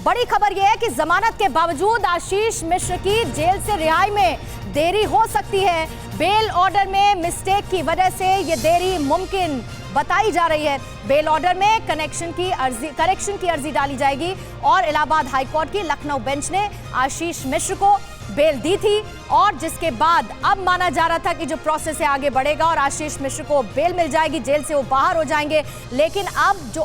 बड़ी खबर यह है कि जमानत के बावजूद आशीष मिश्र की जेल से रिहाई में देरी हो सकती है। बेल ऑर्डर में मिस्टेक की वजह से ये देरी मुमकिन बताई जा रही है। बेल ऑर्डर में करेक्शन की अर्जी डाली जाएगी और इलाहाबाद हाईकोर्ट की लखनऊ बेंच ने आशीष मिश्र को बेल दी थी और जिसके बाद अब माना जा रहा था कि जो प्रोसेस है आगे बढ़ेगा और आशीष मिश्र को बेल मिल जाएगी, जेल से वो बाहर हो जाएंगे। लेकिन अब जो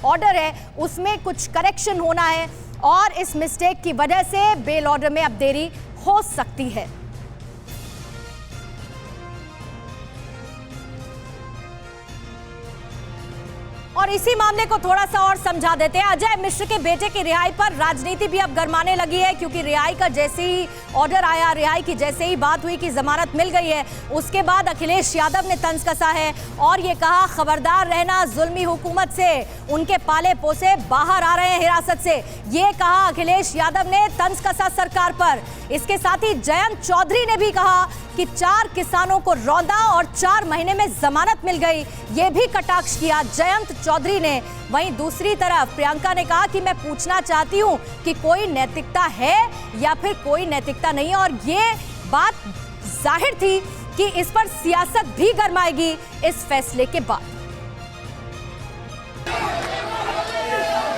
ऑर्डर है उसमें कुछ करेक्शन होना है और इस मिस्टेक की वजह से बेल ऑर्डर में अब देरी हो सकती है। और इसी मामले को थोड़ा सा और समझा देते हैं। अजय मिश्र के बेटे की रिहाई पर राजनीति भी अब गरमाने लगी है, क्योंकि रिहाई का जैसे ही ऑर्डर आया, रिहाई की जैसे ही बात हुई कि जमानत मिल गई है, उसके बाद अखिलेश यादव ने तंज कसा है और ये कहा खबरदार रहना जुल्मी हुकूमत से, उनके पाले पोसे बाहर आ रहे हैं हिरासत से। ये कहा अखिलेश यादव ने तंज कसा सरकार पर। इसके साथ ही जयंत चौधरी ने भी कहा कि 4 किसानों को रौंदा और 4 महीने में जमानत मिल गई, ये भी कटाक्ष किया जयंत चौधरी ने। वहीं दूसरी तरफ प्रियंका ने कहा कि मैं पूछना चाहती हूं कि कोई नैतिकता है या फिर कोई नैतिकता नहीं है, और ये बात जाहिर थी कि इस पर सियासत भी गरमाएगी इस फैसले के बाद।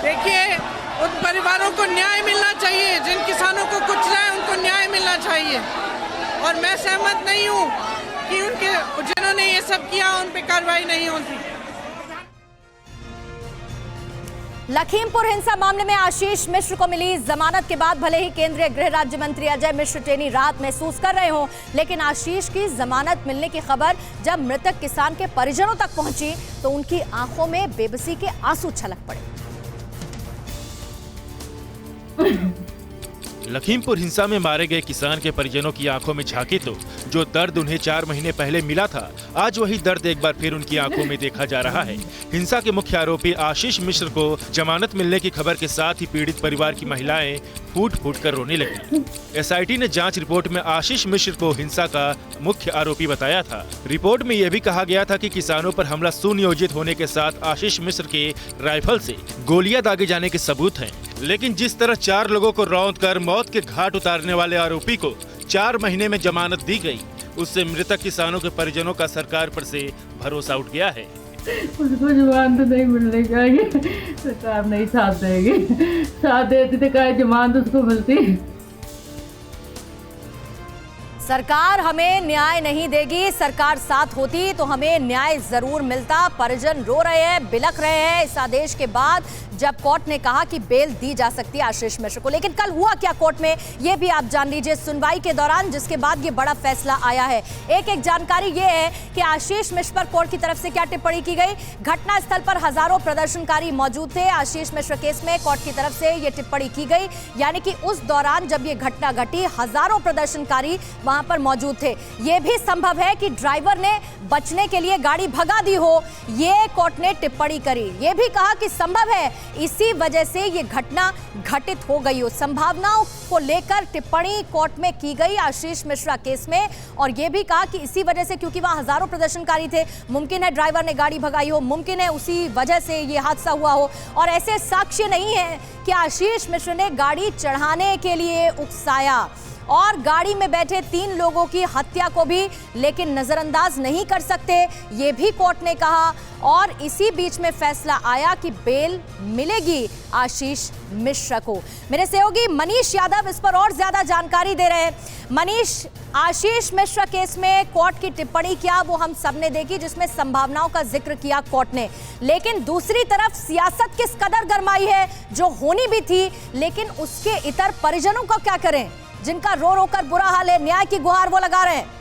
देखिए, उन परिवारों को न्याय मिलना चाहिए, जिन किसानों को कुचला है उनको न्याय मिलना चाहिए। और मैं सहमत नहीं हूँ कि जिन्होंने ये सब किया उन पे कार्रवाई नहीं होती। लखीमपुर हिंसा मामले में आशीष मिश्र को मिली जमानत के बाद भले ही केंद्रीय गृह राज्य मंत्री अजय मिश्र टेनी राहत महसूस कर रहे हों, लेकिन आशीष की जमानत मिलने की खबर जब मृतक किसान के परिजनों तक पहुंची तो उनकी आंखों में बेबसी के आंसू छलक पड़े। लखीमपुर हिंसा में मारे गए किसान के परिजनों की आंखों में झांकी तो जो दर्द उन्हें 4 महीने पहले मिला था, आज वही दर्द एक बार फिर उनकी आंखों में देखा जा रहा है। हिंसा के मुख्य आरोपी आशीष मिश्र को जमानत मिलने की खबर के साथ ही पीड़ित परिवार की महिलाएं फूट फूट कर रोने लगी। एसआईटी ने जांच रिपोर्ट में आशीष मिश्र को हिंसा का मुख्य आरोपी बताया था। रिपोर्ट में यह भी कहा गया था कि किसानों पर हमला सुनियोजित होने के साथ आशीष मिश्र के राइफल से गोलियां दागे जाने के सबूत हैं। लेकिन जिस तरह 4 लोगों को रौंद कर मौत के घाट उतारने वाले आरोपी को 4 महीने में जमानत दी गई, उससे मृतक किसानों के परिजनों का सरकार पर से भरोसा उठ गया है। उसको जमानत तो नहीं मिलने चाहिए, सरकार नहीं साथ देगी। साथ देती तो क्या जमानत उसको मिलती। सरकार हमें न्याय नहीं देगी, सरकार साथ होती तो हमें न्याय जरूर मिलता। परिजन रो रहे हैं, बिलख रहे हैं इस आदेश के बाद जब कोर्ट ने कहा कि बेल दी जा सकती है आशीष मिश्र को। लेकिन कल हुआ क्या कोर्ट में, ये भी आप जान लीजिए सुनवाई के दौरान, जिसके बाद ये बड़ा फैसला आया है। एक जानकारी ये है कि आशीष मिश्र पर कोर्ट की तरफ से क्या टिप्पणी की गई। घटना स्थल पर हजारों प्रदर्शनकारी मौजूद थे। आशीष मिश्र केस में कोर्ट की तरफ से ये टिप्पणी की गई, यानी कि उस दौरान जब ये घटना घटी हजारों प्रदर्शनकारी वहां पर मौजूद थे। ये भी संभव है कि ड्राइवर ने बचने के लिए गाड़ी भगा दी हो, ये कोर्ट ने टिप्पणी करी। ये भी कहा कि संभव है इसी वजह से ये घटना घटित हो गई हो। संभावनाओं को लेकर टिप्पणी कोर्ट में की गई आशीष मिश्रा केस में, और ये भी कहा कि इसी वजह से, क्योंकि वहां हजारों प्रदर्शनकारी थे, मुमकिन है ड्राइवर ने गाड़ी भगाई हो, मुमकिन है उसी वजह से ये हादसा हुआ हो। और ऐसे साक्ष्य नहीं है कि आशीष मिश्र ने गाड़ी चढ़ाने के लिए उकसाया और गाड़ी में बैठे 3 लोगों की हत्या को भी लेकिन नजरअंदाज नहीं कर सकते, ये भी कोर्ट ने कहा। और इसी बीच में फैसला आया कि बेल मिलेगी आशीष मिश्रा को। मेरे सहयोगी मनीष यादव इस पर और ज्यादा जानकारी दे रहे हैं। मनीष, आशीष मिश्रा केस में कोर्ट की टिप्पणी क्या वो हम सबने देखी, जिसमें संभावनाओं का जिक्र किया कोर्ट ने, लेकिन दूसरी तरफ सियासत किस कदर गरमाई है, जो होनी भी थी, लेकिन उसके इतर परिजनों को क्या करें जिनका रो रो कर बुरा हाल है, न्याय की गुहार वो लगा रहे हैं।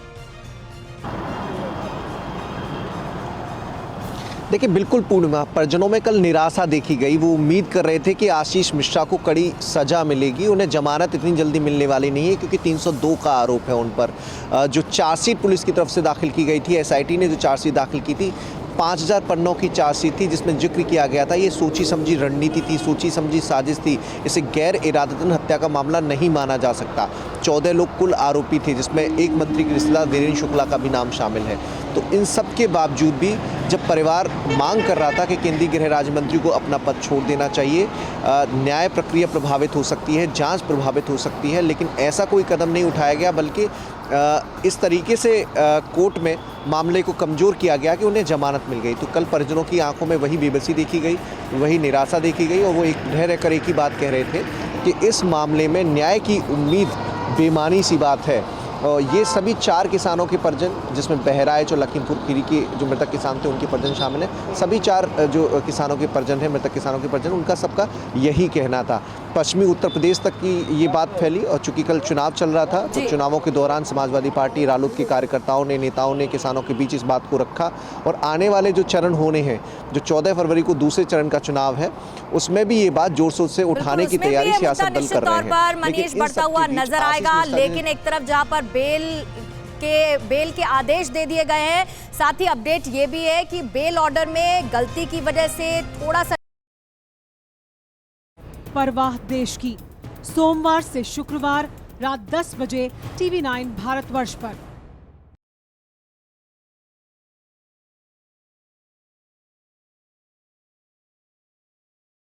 देखिए, बिल्कुल पूर्णिमा, परिजनों में कल निराशा देखी गई। वो उम्मीद कर रहे थे कि आशीष मिश्रा को कड़ी सजा मिलेगी, उन्हें जमानत इतनी जल्दी मिलने वाली नहीं है, क्योंकि 302 का आरोप है उन पर। जो चार्जशीट पुलिस की तरफ से दाखिल की गई थी, एसआईटी ने जो चार्जशीट दाखिल की थी, 5000 पन्नों की चार्जशीट थी, जिसमें जिक्र किया गया था ये सोची समझी रणनीति थी, सोची समझी साजिश थी। इसे गैर इरादतन हत्या का मामला नहीं माना जा सकता। 14 लोग कुल आरोपी थे, जिसमें एक मंत्री के रिश्तेदार वीरेंद्र शुक्ला का भी नाम शामिल है। तो इन सब के बावजूद भी जब परिवार मांग कर रहा था कि केंद्रीय गृह राज्य मंत्री को अपना पद छोड़ देना चाहिए, न्याय प्रक्रिया प्रभावित हो सकती है, जांच प्रभावित हो सकती है, लेकिन ऐसा कोई कदम नहीं उठाया गया, बल्कि इस तरीके से कोर्ट में मामले को कमज़ोर किया गया कि उन्हें जमानत मिल गई। तो कल परिजनों की आंखों में वही बेबसी देखी गई, वही निराशा देखी गई, और वो एक ढह रहकर एक ही बात कह रहे थे कि इस मामले में न्याय की उम्मीद बेमानी सी बात है। और ये सभी 4 किसानों के परिजन, जिसमें बहराइच और लखीमपुर खीरी के जो मृतक किसान थे उनके परिजन शामिल हैं, सभी 4 जो किसानों के परिजन हैं, मृतक किसानों के परिजन, उनका सबका यही कहना था। पश्चिमी उत्तर प्रदेश तक की ये बात फैली, और चूंकि कल चुनाव चल रहा था तो चुनावों के दौरान समाजवादी पार्टी, रालोद के कार्यकर्ताओं ने, नेताओं ने किसानों के बीच इस बात को रखा, और आने वाले जो चरण होने हैं, जो 14 फरवरी को दूसरे चरण का चुनाव है, उसमें भी ये बात जोर शोर से उठाने की तैयारी सियासत दल कर रहे हैं। मनीष बढ़ता हुआ नजर आएगा, लेकिन एक तरफ जहां पर बेल के आदेश दे दिए गए हैं, साथ ही अपडेट ये भी है कि बेल ऑर्डर में गलती की वजह से थोड़ा सा परवाह देश की, सोमवार से शुक्रवार रात 10 बजे TV9 भारतवर्ष पर।